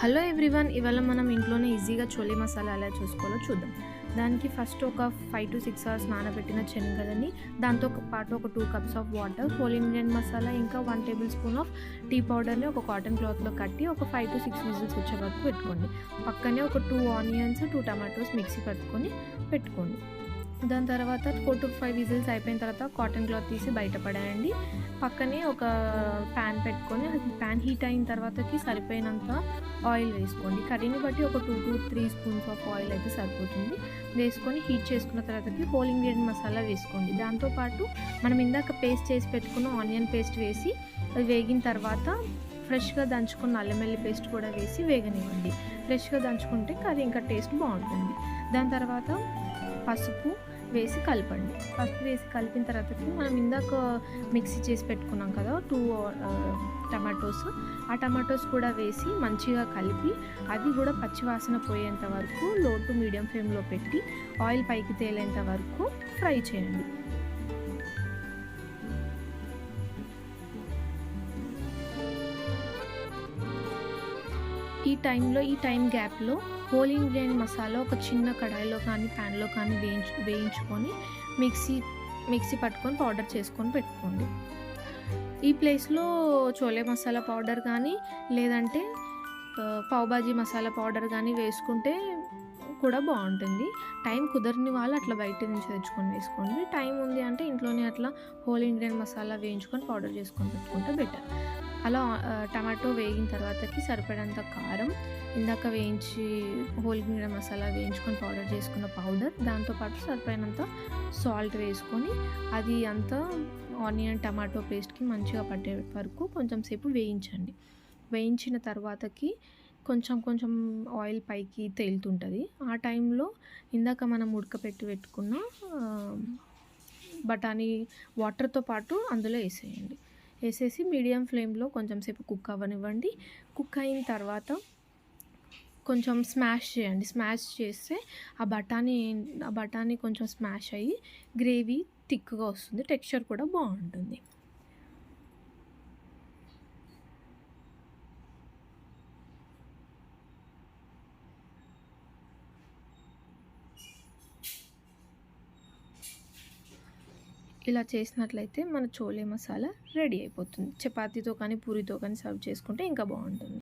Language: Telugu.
హలో ఎవ్రీవన్, ఇవాళ మనం ఇంట్లోనే ఈజీగా చోలే మసాలా ఎలా చూసుకోవాలో చూద్దాం. దానికి ఫస్ట్ ఒక 5 to 6 అవర్స్ నానబెట్టిన శనగలని, దాంతో పాటు ఒక 2 cups of water, whole ingredient masala, ఇంకా 1 టేబుల్ స్పూన్ ఆఫ్ టీ పౌడర్ని ఒక కాటన్ క్లాత్లో కట్టి ఒక 5 to 6 విజిల్స్ వచ్చే వరకు పెట్టుకోండి. పక్కనే ఒక 2 ఆనియన్స్, 2 టమాటోస్ మిక్సీ పట్టుకొని పెట్టుకోండి. దాని తర్వాత 4 to 5 విజిల్స్ అయిపోయిన తర్వాత కాటన్ క్లాత్ తీసి బయట పడేయండి. పక్కనే ఒక ప్యాన్ పెట్టుకొని ప్యాన్ హీట్ అయిన తర్వాతకి సరిపోయినంత ఆయిల్ వేసుకోండి. కర్రీని బట్టి ఒక 2 to 3 స్పూన్స్ ఆఫ్ ఆయిల్ అయితే సరిపోతుంది. వేసుకొని హీట్ చేసుకున్న తర్వాతకి హోల్ ఇంగ్రీడియంట్ మసాలా వేసుకోండి. దాంతోపాటు మనం ఇందాక పేస్ట్ చేసి పెట్టుకున్న ఆనియన్ పేస్ట్ వేసి అది వేగిన తర్వాత ఫ్రెష్గా దంచుకున్న అల్లం వెల్లుల్లి పేస్ట్ కూడా వేసి వేగనివ్వండి. ఫ్రెష్గా దంచుకుంటే కర్రీ ఇంకా టేస్ట్ బాగుంటుంది. దాని తర్వాత పసుపు వేసి కలపండి. పసుపు వేసి కలిపిన తర్వాతకి మనం ఇందాక మిక్సీ చేసి పెట్టుకున్నాం కదా 2 టమాటోస్, ఆ టమాటోస్ కూడా వేసి మంచిగా కలిపి అది కూడా పచ్చివాసన పోయేంత వరకు లో టు మీడియం ఫ్లేమ్లో పెట్టి ఆయిల్ పైకి తేలేంత వరకు ఫ్రై చేయండి. ఈ టైం గ్యాప్లో హోల్ ఇంగ్రీడియంట్ మసాలా ఒక చిన్న కడాయిలో కానీ ప్యాన్లో కానీ వేయించుకొని మిక్సీ పట్టుకొని పౌడర్ చేసుకొని పెట్టుకోండి. ఈ ప్లేస్లో చోలే మసాలా పౌడర్ కానీ లేదంటే పావుబాజీ మసాలా పౌడర్ కానీ వేసుకుంటే కూడా బాగుంటుంది. టైం కుదరని వాళ్ళు అట్లా బయట నుంచి తెచ్చుకొని వేసుకోండి. టైం ఉంది అంటే ఇంట్లోనే అట్లా హోల్ ఇంగ్రీడియంట్ మసాలా వేయించుకొని పౌడర్ చేసుకొని పెట్టుకుంటే బెటర్. అలా టమాటో వేగిన తర్వాతకి సరిపడంత కారం, ఇందాక హోల్ ఇంగ్రీడియంట్ మసాలా వేయించుకొని పౌడర్ చేసుకున్న పౌడర్, దాంతోపాటు సరిపోయినంత సాల్ట్ వేసుకొని అది అంతా ఆనియన్ టమాటో పేస్ట్కి మంచిగా పట్టే వరకు కొంచెం సేపు వేయించండి. వేయించిన తర్వాతకి కొంచెం ఆయిల్ పైకి తేలుతుంటుంది. ఆ టైంలో ఇందాక మనం ఉడకపెట్టి పెట్టుకున్న బఠానీ వాటర్తో పాటు అందులో వేసేసి మీడియం ఫ్లేమ్లో కొంచెం సేపు కుక్ అవ్వనివ్వండి. కుక్ అయిన తర్వాత కొంచెం స్మాష్ చేయండి. స్మాష్ చేస్తే ఆ బఠానీ కొంచెం స్మాష్ అయ్యి గ్రేవీ థిక్గా వస్తుంది. టెక్స్చర్ కూడా బాగుంటుంది. ఇలా చేసినట్లయితే మన చోలే మసాలా రెడీ అయిపోతుంది. చపాతీతో కానీ పూరితో కానీ సర్వ్ చేసుకుంటే ఇంకా బాగుంటుంది.